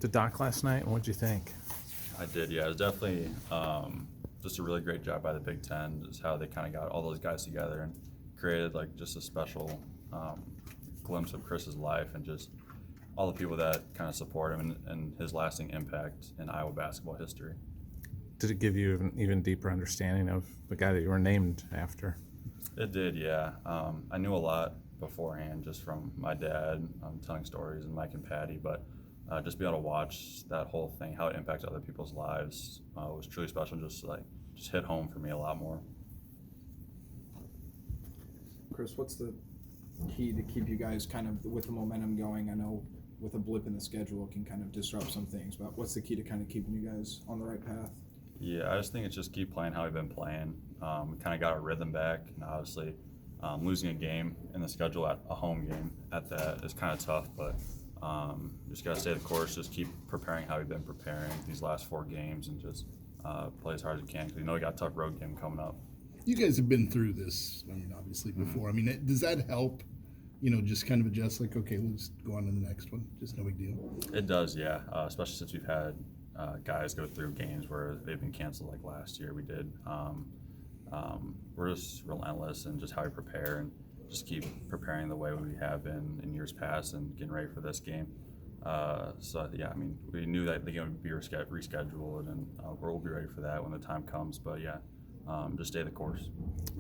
the dock last night, and what'd you think? I did, yeah. It was definitely just a really great job by the Big Ten, just how they kind of got all those guys together and created like just a special glimpse of Kris's life and just all the people that kind of support him and his lasting impact in Iowa basketball history. Did it give you an even deeper understanding of the guy that you were named after? It did, yeah. I knew a lot beforehand just from my dad telling stories and Mike and Patty, but just being able to watch that whole thing, how it impacts other people's lives, was truly special. Just hit home for me a lot more. Kris, what's the key to keep you guys kind of with the momentum going? I know with a blip in the schedule it can kind of disrupt some things, but what's the key to kind of keeping you guys on the right path? Yeah, I just think it's just keep playing how we've been playing. We kind of got our rhythm back, and obviously losing a game in the schedule at a home game at that is kind of tough, but just got to stay the course, just keep preparing how we've been preparing these last 4 games and just play as hard as we can because we know we got a tough road game coming up. You guys have been through this, I mean, obviously before. I mean, does that help, just kind of adjust like, okay, let's go on to the next one? Just no big deal. It does, yeah, especially since we've had guys go through games where they've been canceled like last year we did. We're just relentless and just how we prepare and just keep preparing the way we have been in years past and getting ready for this game. So, yeah, I mean, we knew that the game would be rescheduled, and we'll be ready for that when the time comes. But, yeah, just stay the course.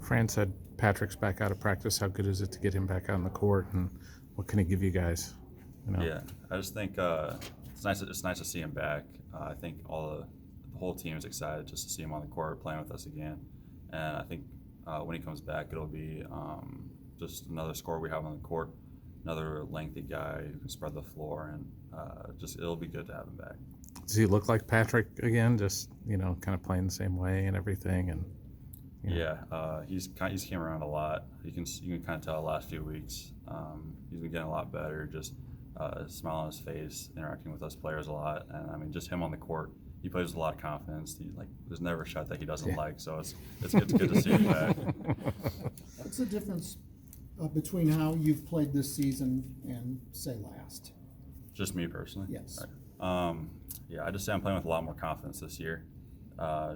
Fran said Patrick's back out of practice. How good is it to get him back out on the court, and what can he give you guys? Yeah, I just think it's nice to see him back. I think the whole team is excited just to see him on the court playing with us again. And I think when he comes back, it'll be just another scorer we have on the court, another lengthy guy who can spread the floor, and it'll be good to have him back. Does he look like Patrick again? Just kind of playing the same way and everything, and yeah, he's came around a lot. You can kind of tell the last few weeks he's been getting a lot better. Just a smile on his face, interacting with us players a lot, and I mean, just him on the court. He plays with a lot of confidence. There's never a shot that he doesn't like. So it's good to see him back. What's the difference between how you've played this season and say last? Just me personally. Yes. Yeah, I just say I'm playing with a lot more confidence this year.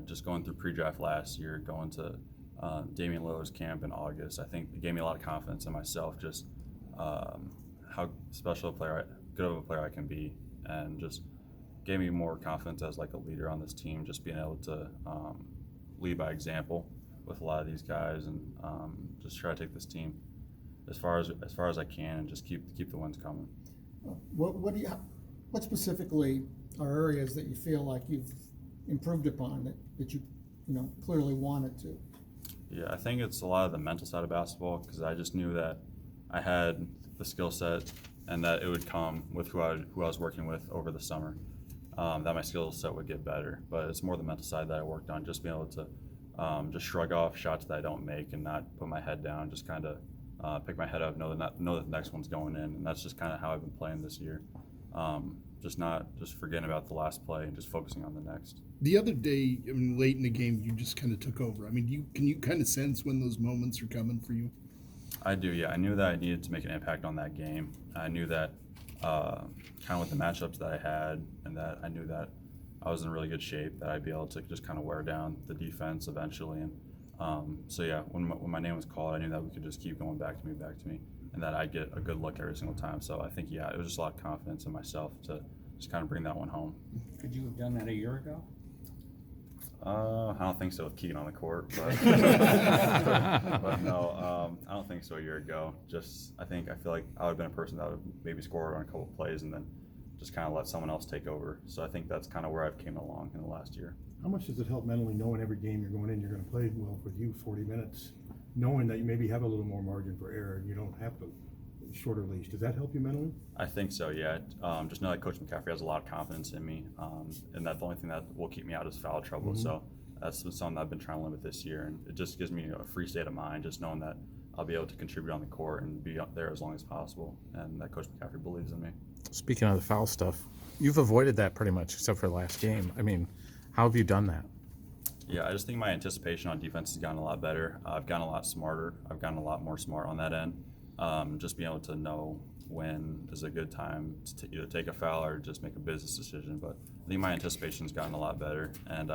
Just going through pre-draft last year, going to Damian Lillard's camp in August, I think it gave me a lot of confidence in myself. Just how special good of a player I can be, and just gave me more confidence as like a leader on this team, just being able to lead by example with a lot of these guys, and just try to take this team as far as I can, and just keep the wins coming. What specifically are areas that you feel like you've improved upon that you clearly wanted to? Yeah, I think it's a lot of the mental side of basketball, because I just knew that I had the skill set and that it would come with who I was working with over the summer. That my skill set would get better, but it's more the mental side that I worked on, just being able to just shrug off shots that I don't make and not put my head down, just kind of pick my head up, know that the next one's going in, and that's just kind of how I've been playing this year. Just forgetting about the last play and just focusing on the next. The other day, I mean, late in the game, you just kind of took over. I mean, can you kind of sense when those moments are coming for you? I do, yeah. I knew that I needed to make an impact on that game. I knew that kind of with the matchups that I had, and that I knew that I was in really good shape, that I'd be able to just kind of wear down the defense eventually. And so yeah, when my name was called, I knew that we could just keep going back to me, and that I'd get a good look every single time. So I think, yeah, it was just a lot of confidence in myself to just kind of bring that one home. Could you have done that a year ago? I don't think so with Keegan on the court, but, but no, I don't think so a year ago. I feel like I would have been a person that would maybe score on a couple of plays and then just kind of let someone else take over. So I think that's kind of where I've came along in the last year. How much does it help mentally knowing every game you're going in, you're going to play well for you 40 minutes, knowing that you maybe have a little more margin for error and you don't have to shorter leash? Does that help you mentally? I think so, yeah. Just know that Coach McCaffrey has a lot of confidence in me, and that the only thing that will keep me out is foul trouble. Mm-hmm. So that's something I've been trying to limit this year, and it just gives me a free state of mind, just knowing that I'll be able to contribute on the court and be up there as long as possible, and that Coach McCaffrey believes in me. Speaking of the foul stuff, you've avoided that pretty much except for the last game. I mean, how have you done that? Yeah, I just think my anticipation on defense has gotten a lot better. I've gotten a lot smarter. I've gotten a lot more smart on that end. Just being able to know when is a good time to either take a foul or just make a business decision. But I think my anticipation's gotten a lot better, and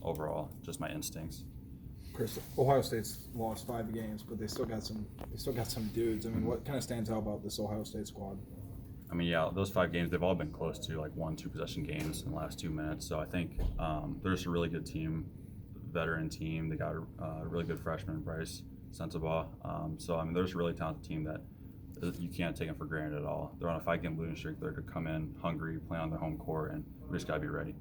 overall, just my instincts. Kris, Ohio State's lost 5 games, but they still got some dudes. I mean, what kind of stands out about this Ohio State squad? I mean, yeah, those 5 games, they've all been close to like 1-2 possession games in the last 2 minutes. So I think they're just a really good team, veteran team. They got a really good freshman, Bryce Sensabaugh. So I mean, they're just a really talented team that you can't take them for granted at all. They're on a 5-game losing streak. They're to come in hungry, play on their home court, and we just got to be ready.